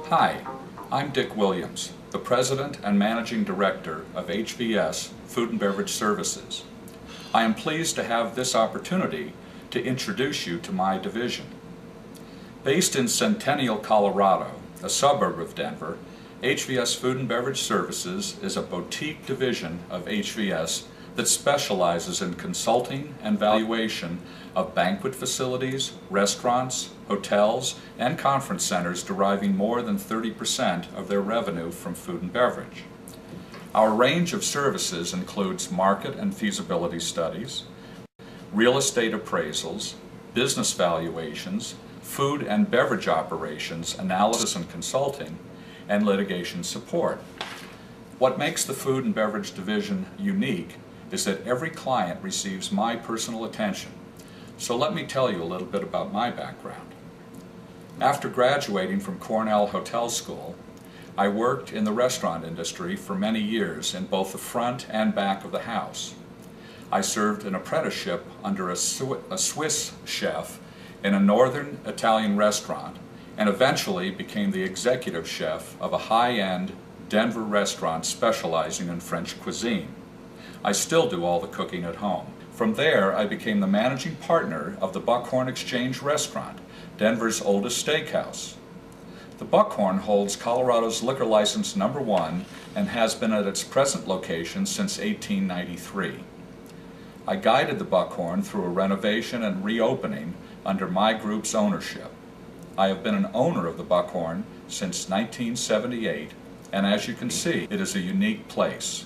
Hi, I'm Dick Williams, the President and Managing Director of HVS Food and Beverage Services. I am pleased to have this opportunity to introduce you to my division. Based in Centennial, Colorado, a suburb of Denver, HVS Food and Beverage Services is a boutique division of HVS that specializes in consulting and valuation of banquet facilities, restaurants, hotels, and conference centers deriving more than 30% of their revenue from food and beverage. Our range of services includes market and feasibility studies, real estate appraisals, business valuations, food and beverage operations, analysis and consulting, and litigation support. What makes the Food and Beverage Division unique is that every client receives my personal attention. So let me tell you a little bit about my background. After graduating from Cornell Hotel School, I worked in the restaurant industry for many years in both the front and back of the house. I served an apprenticeship under a Swiss chef in a northern Italian restaurant and eventually became the executive chef of a high-end Denver restaurant specializing in French cuisine. I still do all the cooking at home. From there, I became the managing partner of the Buckhorn Exchange Restaurant, Denver's oldest steakhouse. The Buckhorn holds Colorado's liquor license #1 and has been at its present location since 1893. I guided the Buckhorn through a renovation and reopening under my group's ownership. I have been an owner of the Buckhorn since 1978, and as you can see, it is a unique place.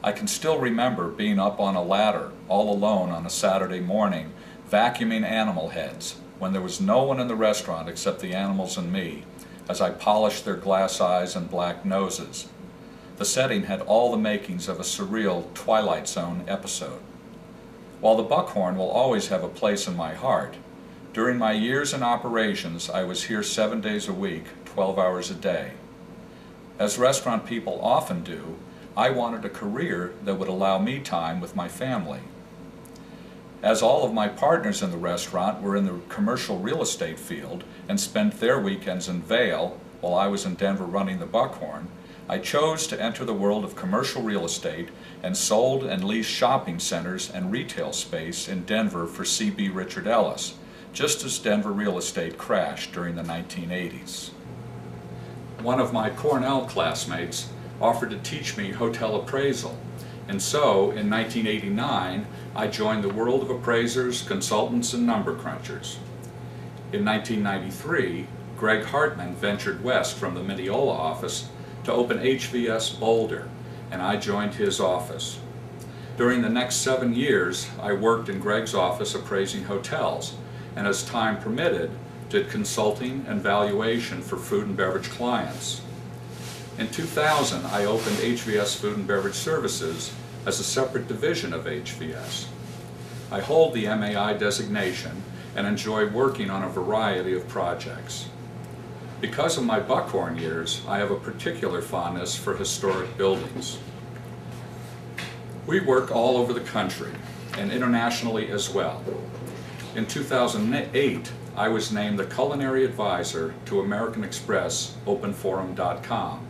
I can still remember being up on a ladder all alone on a Saturday morning vacuuming animal heads when there was no one in the restaurant except the animals and me as I polished their glass eyes and black noses. The setting had all the makings of a surreal Twilight Zone episode. While the Buckhorn will always have a place in my heart, during my years in operations I was here 7 days a week, 12 hours a day. As restaurant people often do, I wanted a career that would allow me time with my family. As all of my partners in the restaurant were in the commercial real estate field and spent their weekends in Vail while I was in Denver running the Buckhorn, I chose to enter the world of commercial real estate and sold and leased shopping centers and retail space in Denver for C.B. Richard Ellis, just as Denver real estate crashed during the 1980s. One of my Cornell classmates offered to teach me hotel appraisal, and so in 1989 I joined the world of appraisers, consultants, and number crunchers. In 1993, Greg Hartman ventured west from the Mineola office to open HVS Boulder, and I joined his office. During the next 7 years, I worked in Greg's office appraising hotels, and as time permitted, did consulting and valuation for food and beverage clients. In 2000, I opened HVS Food and Beverage Services as a separate division of HVS. I hold the MAI designation and enjoy working on a variety of projects. Because of my Buckhorn years, I have a particular fondness for historic buildings. We work all over the country and internationally as well. In 2008, I was named the Culinary Advisor to American Express OpenForum.com.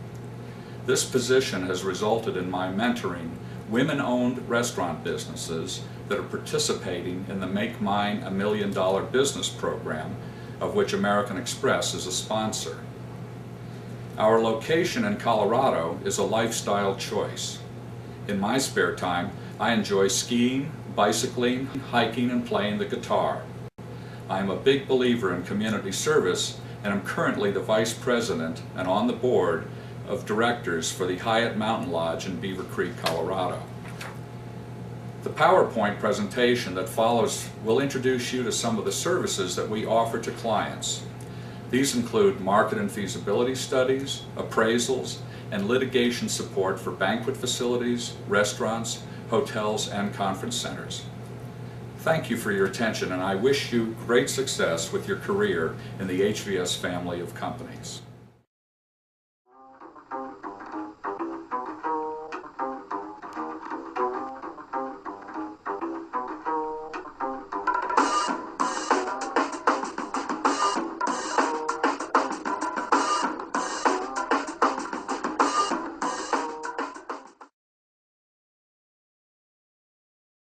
This position has resulted in my mentoring women-owned restaurant businesses that are participating in the Make Mine $1 Million Business program, of which American Express is a sponsor. Our location in Colorado is a lifestyle choice. In my spare time, I enjoy skiing, bicycling, hiking, and playing the guitar. I am a big believer in community service and am currently the Vice President and on the board of directors for the Hyatt Mountain Lodge in Beaver Creek, Colorado. The PowerPoint presentation that follows will introduce you to some of the services that we offer to clients. These include market and feasibility studies, appraisals, and litigation support for banquet facilities, restaurants, hotels, and conference centers. Thank you for your attention, and I wish you great success with your career in the HVS family of companies.